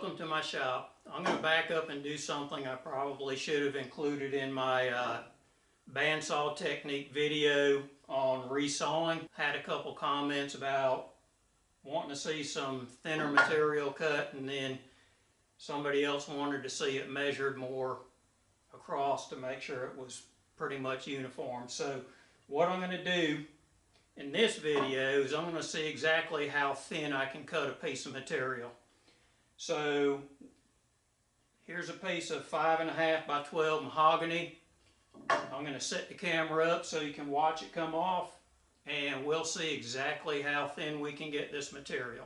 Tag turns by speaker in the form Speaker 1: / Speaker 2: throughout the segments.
Speaker 1: welcome to my shop. I'm going to back up and do something I probably should have included in my bandsaw technique video on resawing. Had a couple comments about wanting to see some thinner material cut, and then somebody else wanted to see it measured more across to make sure it was pretty much uniform. So what I'm going to do in this video is I'm going to see exactly how thin I can cut a piece of material. So here's a piece of 5.5 by 12 mahogany. I'm going to set the camera up so you can watch it come off, and we'll see exactly how thin we can get this material.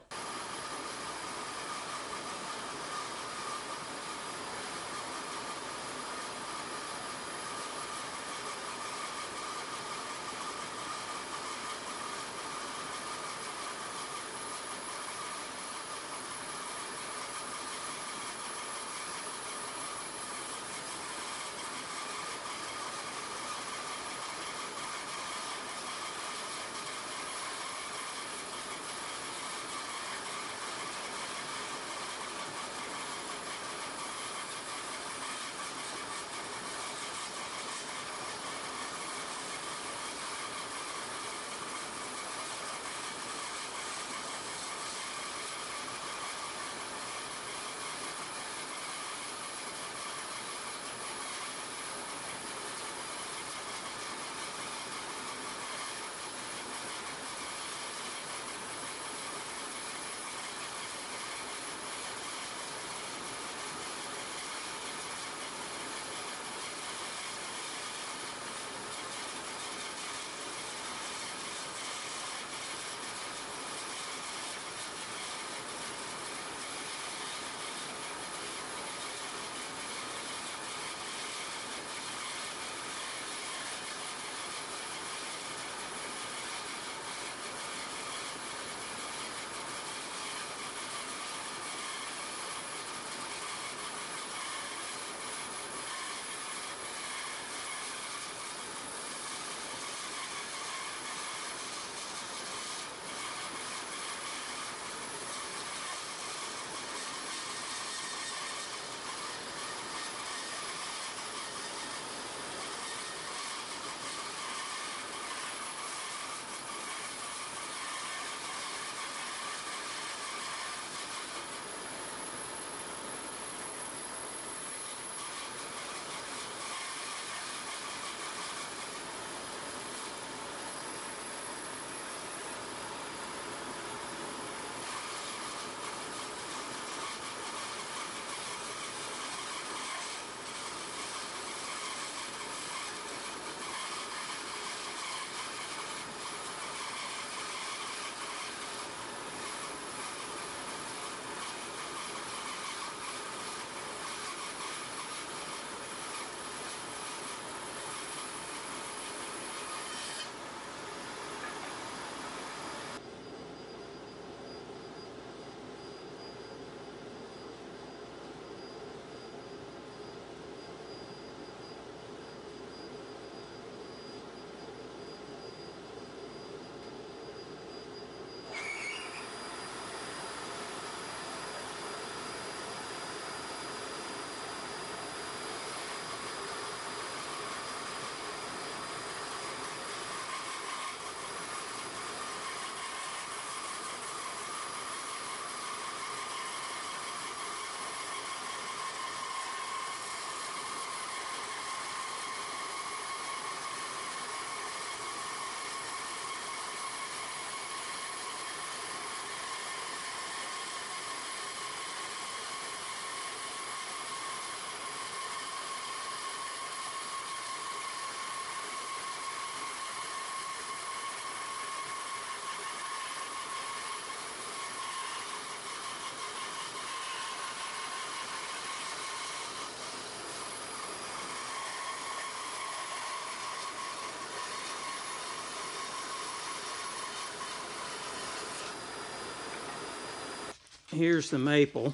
Speaker 1: Here's the maple.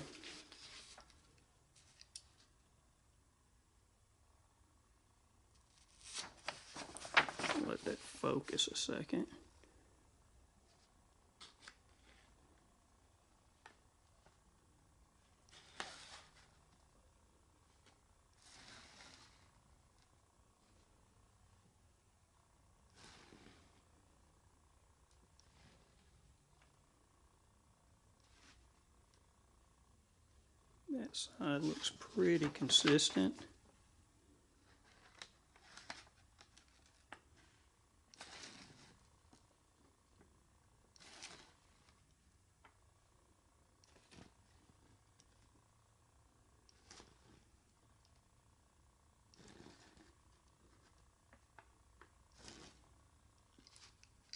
Speaker 1: Let that focus a second. Side looks pretty consistent.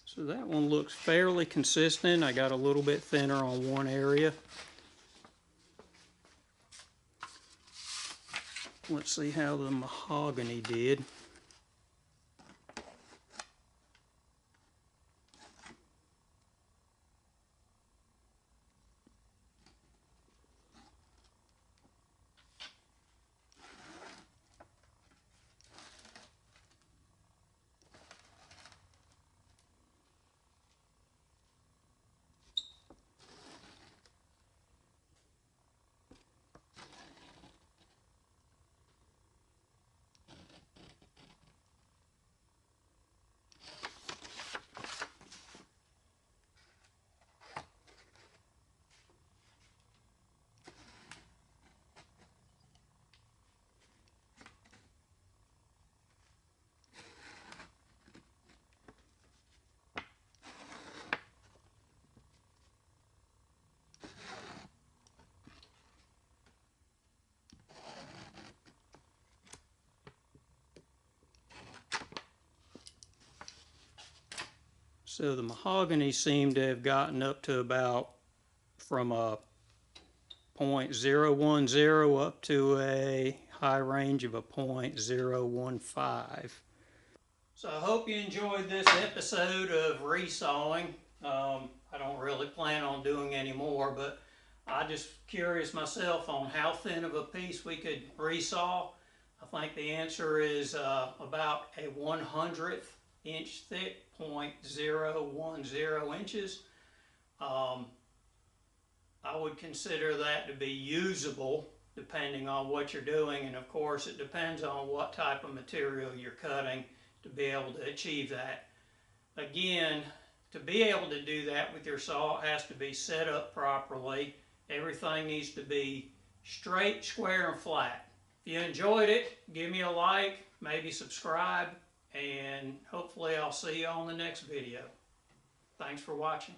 Speaker 1: So that one looks fairly consistent. I got a little bit thinner on one area. Let's see how the mahogany did. So the mahogany seemed to have gotten up to about from a 0.010 up to a high range of a 0.015. So I hope you enjoyed this episode of resawing. I don't really plan on doing any more, but I'm just curious myself on how thin of a piece we could resaw. I think the answer is about a 1/100 inch thick, 0.010 inches. I would consider that to be usable depending on what you're doing, and of course it depends on what type of material you're cutting to be able to achieve that. Again, to be able to do that with your saw, it has to be set up properly. Everything needs to be straight, square, and flat. If you enjoyed it, give me a like, maybe subscribe, and hopefully I'll see you on the next video. Thanks for watching.